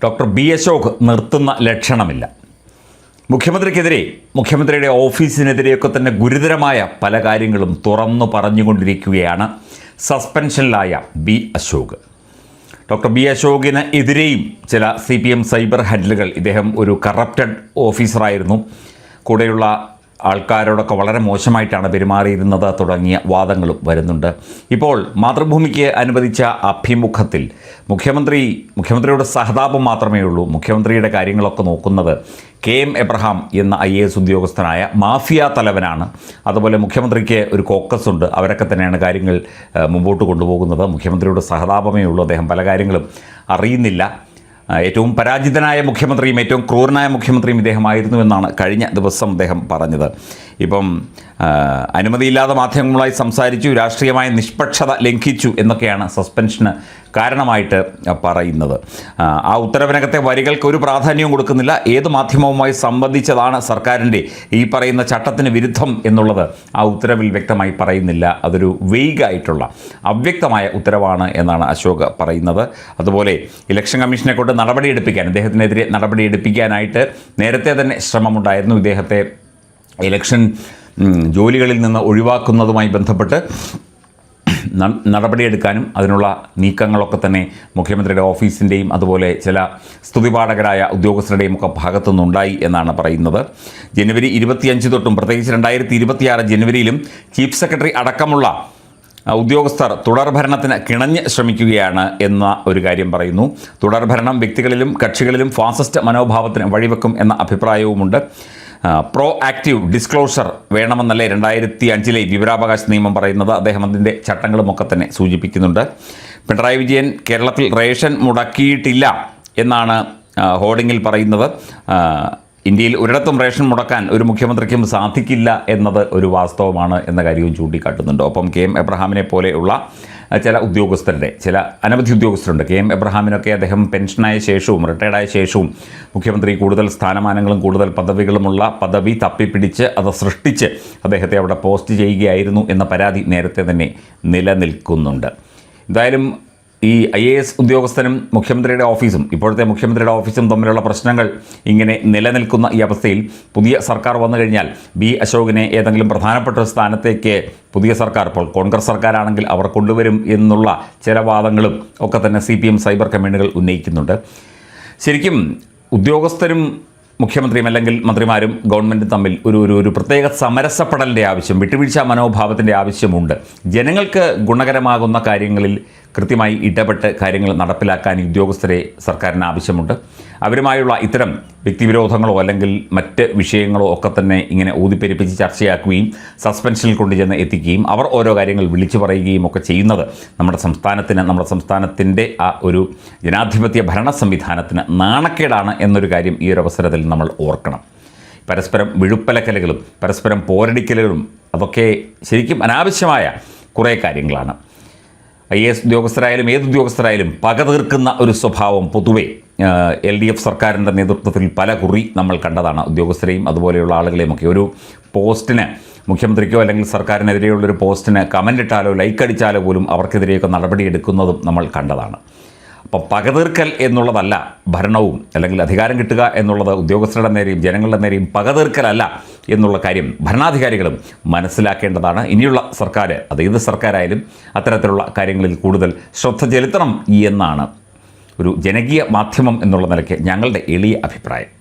Doctor B Ashok നിർത്തുന്ന ലക്ഷണമില്ല. മുഖ്യമന്ത്രിക്കെതിരെ, മുഖ്യമന്ത്രിയുടെ ഓഫീസിനെതിരെയൊക്കെ തന്നെ ഗുരുതരമായ പല കാര്യങ്ങളും തുറന്നു പറഞ്ഞുകൊണ്ടിരിക്കുകയാണ് സസ്പെൻഷനിലായ ബി അശോക്. ഡോക്ടർ ബി അശോകിന് എതിരെയും ചില CPM സൈബർ ഹാൻഡിലുകൾ, ഇദ്ദേഹം ഒരു കറപ്റ്റഡ് ഓഫീസറായിരുന്നു, കൂടെയുള്ള ആൾക്കാരോടൊക്കെ വളരെ മോശമായിട്ടാണ് പെരുമാറിയിരുന്നത് തുടങ്ങിയ വാദങ്ങളും വരുന്നുണ്ട്. ഇപ്പോൾ മാതൃഭൂമിക്ക് അനുവദിച്ച അഭിമുഖത്തിൽ മുഖ്യമന്ത്രിയുടെ സഹതാപം മാത്രമേ ഉള്ളൂ. മുഖ്യമന്ത്രിയുടെ കാര്യങ്ങളൊക്കെ നോക്കുന്നത് KM എബ്രഹാം എന്ന IAS ഉദ്യോഗസ്ഥനായ മാഫിയ തലവനാണ്. അതുപോലെ മുഖ്യമന്ത്രിക്ക് ഒരു കോക്കസ് ഉണ്ട്, അവരൊക്കെ തന്നെയാണ് കാര്യങ്ങൾ മുമ്പോട്ട് കൊണ്ടുപോകുന്നത്. മുഖ്യമന്ത്രിയുടെ സഹതാപമേ ഉള്ളൂ, അദ്ദേഹം പല കാര്യങ്ങളും അറിയുന്നില്ല. ഏറ്റവും പരാജിതനായ മുഖ്യമന്ത്രിയും ഏറ്റവും ക്രൂരനായ മുഖ്യമന്ത്രിയും ഇദ്ദേഹമായിരുന്നു എന്നാണ് കഴിഞ്ഞ ദിവസം അദ്ദേഹം പറഞ്ഞത്. ഇപ്പം അനുമതിയില്ലാതെ മാധ്യമങ്ങളുമായി സംസാരിച്ചു, രാഷ്ട്രീയമായ നിഷ്പക്ഷത ലംഘിച്ചു എന്നൊക്കെയാണ് സസ്പെൻഷന് കാരണമായിട്ട് പറയുന്നത്. ആ ഉത്തരവിനകത്തെ വരികൾക്ക് ഒരു പ്രാധാന്യവും കൊടുക്കുന്നില്ല. ഏത് മാധ്യമവുമായി സംബന്ധിച്ചതാണ് സർക്കാരിൻ്റെ ഈ പറയുന്ന ചട്ടത്തിന് വിരുദ്ധം എന്നുള്ളത് ആ ഉത്തരവിൽ വ്യക്തമായി പറയുന്നില്ല. അതൊരു വെയ്ഗായിട്ടുള്ള അവ്യക്തമായ ഉത്തരവാണ് എന്നാണ് അശോക് പറയുന്നത്. അതുപോലെ ഇലക്ഷൻ കമ്മീഷനെ കൊണ്ട് നടപടിയെടുപ്പിക്കാൻ, ഇദ്ദേഹത്തിനെതിരെ നടപടിയെടുപ്പിക്കാനായിട്ട് നേരത്തെ തന്നെ ശ്രമമുണ്ടായിരുന്നു. ഇദ്ദേഹത്തെ ഇലക്ഷൻ ജോലികളിൽ നിന്ന് ഒഴിവാക്കുന്നതുമായി ബന്ധപ്പെട്ട് നടപടിയെടുക്കാനും അതിനുള്ള നീക്കങ്ങളൊക്കെ തന്നെ മുഖ്യമന്ത്രിയുടെ ഓഫീസിൻ്റെയും അതുപോലെ ചില സ്തുതിപാഠകരായ ഉദ്യോഗസ്ഥരുടെയും ഒക്കെ ഭാഗത്തുനിന്നുണ്ടായി എന്നാണ് പറയുന്നത്. ജനുവരി 25 തൊട്ടും പ്രത്യേകിച്ച് 2026 ജനുവരിയിലും ചീഫ് സെക്രട്ടറി അടക്കമുള്ള ഉദ്യോഗസ്ഥർ തുടർഭരണത്തിന് കിണഞ്ഞ് ശ്രമിക്കുകയാണ് എന്ന ഒരു കാര്യം പറയുന്നു. തുടർഭരണം വ്യക്തികളിലും കക്ഷികളിലും ഫാസിസ്റ്റ് മനോഭാവത്തിന് വഴിവെക്കും എന്ന അഭിപ്രായവുമുണ്ട്. പ്രോ ആക്റ്റീവ് ഡിസ്ക്ലോഷർ വേണമെന്നല്ലേ 2005 വിവരാവകാശ നിയമം പറയുന്നത്. അദ്ദേഹം അതിൻ്റെ ചട്ടങ്ങളുമൊക്കെ തന്നെ സൂചിപ്പിക്കുന്നുണ്ട്. പിണറായി വിജയൻ കേരളത്തിൽ റേഷൻ മുടക്കിയിട്ടില്ല എന്നാണ് ഹോർഡിങ്ങിൽ പറയുന്നത്. ഇന്ത്യയിൽ ഒരിടത്തും റേഷൻ മുടക്കാൻ ഒരു മുഖ്യമന്ത്രിക്കും സാധിക്കില്ല എന്നത് ഒരു വാസ്തവമാണ് എന്ന കാര്യവും ചൂണ്ടിക്കാട്ടുന്നുണ്ട്. ഒപ്പം KM എബ്രഹാമിനെ പോലെയുള്ള ചില അനവധി ഉദ്യോഗസ്ഥരുണ്ട്. KM എബ്രഹാമിനൊക്കെ അദ്ദേഹം പെൻഷനായ ശേഷവും റിട്ടയർഡായ ശേഷവും മുഖ്യമന്ത്രി കൂടുതൽ സ്ഥാനമാനങ്ങളും കൂടുതൽ പദവികളുമുള്ള പദവി തപ്പിപ്പിടിച്ച് അത് സൃഷ്ടിച്ച് അദ്ദേഹത്തെ അവിടെ പോസ്റ്റ് ചെയ്യുകയായിരുന്നു എന്ന പരാതി നേരത്തെ തന്നെ നിലനിൽക്കുന്നുണ്ട്. എന്തായാലും ഈ IAS ഉദ്യോഗസ്ഥനും മുഖ്യമന്ത്രിയുടെ ഓഫീസും ഇപ്പോഴത്തെ മുഖ്യമന്ത്രിയുടെ ഓഫീസും തമ്മിലുള്ള പ്രശ്നങ്ങൾ ഇങ്ങനെ നിലനിൽക്കുന്ന ഈ അവസ്ഥയിൽ പുതിയ സർക്കാർ വന്നു കഴിഞ്ഞാൽ ബി അശോകിനെ ഏതെങ്കിലും പ്രധാനപ്പെട്ട ഒരു സ്ഥാനത്തേക്ക് പുതിയ സർക്കാർ, ഇപ്പോൾ കോൺഗ്രസ് സർക്കാരാണെങ്കിൽ അവർ കൊണ്ടുവരും എന്നുള്ള ചില വാദങ്ങളും ഒക്കെ തന്നെ CPM സൈബർ കമ്മ്യൂണുകൾ ഉന്നയിക്കുന്നുണ്ട്. ശരിക്കും ഉദ്യോഗസ്ഥരും മുഖ്യമന്ത്രിയും അല്ലെങ്കിൽ മന്ത്രിമാരും ഗവൺമെൻറ്റും തമ്മിൽ ഒരു പ്രത്യേക സമരസപ്പെടലിൻ്റെ ആവശ്യം, വിട്ടുവീഴ്ച മനോഭാവത്തിൻ്റെ ആവശ്യമുണ്ട്. ജനങ്ങൾക്ക് ഗുണകരമാകുന്ന കാര്യങ്ങളിൽ കൃത്യമായി ഇടപെട്ട് കാര്യങ്ങൾ നടപ്പിലാക്കാൻ ഉദ്യോഗസ്ഥരെ സർക്കാരിന് ആവശ്യമുണ്ട്. അവരുമായുള്ള ഇത്തരം വ്യക്തിവിരോധങ്ങളോ അല്ലെങ്കിൽ മറ്റ് വിഷയങ്ങളോ ഒക്കെ തന്നെ ഇങ്ങനെ ഊതിപ്പെരുപ്പിച്ച് ചർച്ചയാക്കുകയും സസ്പെൻഷനിൽ കൊണ്ടുചെന്ന് എത്തിക്കുകയും അവർ ഓരോ കാര്യങ്ങൾ വിളിച്ചു പറയുകയും ഒക്കെ ചെയ്യുന്നത് നമ്മുടെ സംസ്ഥാനത്തിൻ്റെ ആ ഒരു ജനാധിപത്യ ഭരണ സംവിധാനത്തിന് നാണക്കേടാണ് എന്നൊരു കാര്യം ഈ ഒരു അവസരത്തിൽ നമ്മൾ ഓർക്കണം. പരസ്പരം വിഴുപ്പലക്കലുകളും പരസ്പരം പോരടിക്കലുകളും അതൊക്കെ ശരിക്കും അനാവശ്യമായ കുറേ കാര്യങ്ങളാണ്. IAS ഉദ്യോഗസ്ഥരായാലും ഏത് ഉദ്യോഗസ്ഥരായാലും പക തീർക്കുന്ന ഒരു സ്വഭാവം പൊതുവെ LDF സർക്കാരിൻ്റെ നേതൃത്വത്തിൽ പല കുറി നമ്മൾ കണ്ടതാണ്. ഉദ്യോഗസ്ഥരെയും അതുപോലെയുള്ള ആളുകളെയും ഒക്കെ ഒരു പോസ്റ്റിന്, മുഖ്യമന്ത്രിക്കോ അല്ലെങ്കിൽ സർക്കാരിനെതിരെയുള്ളൊരു പോസ്റ്റിന് കമൻ്റ് ഇട്ടാലോ ലൈക്ക് അടിച്ചാലോ പോലും അവർക്കെതിരെയൊക്കെ നടപടിയെടുക്കുന്നതും നമ്മൾ കണ്ടതാണ്. അപ്പം പകതീർക്കൽ എന്നുള്ളതല്ല ഭരണവും, അല്ലെങ്കിൽ അധികാരം കിട്ടുക എന്നുള്ളത് ഉദ്യോഗസ്ഥരുടെ നേരെയും ജനങ്ങളുടെ നേരെയും പകതീർക്കലല്ല എന്നുള്ള കാര്യം ഭരണാധികാരികളും മനസ്സിലാക്കേണ്ടതാണ്. ഇനിയുള്ള സർക്കാർ, അത് ഏത് സർക്കാരായാലും അത്തരത്തിലുള്ള കാര്യങ്ങളിൽ കൂടുതൽ ശ്രദ്ധ ചെലുത്തണം എന്നാണ് ഒരു ജനകീയ മാധ്യമം എന്നുള്ള നിലയ്ക്ക് ഞങ്ങളുടെ എളിയ അഭിപ്രായം.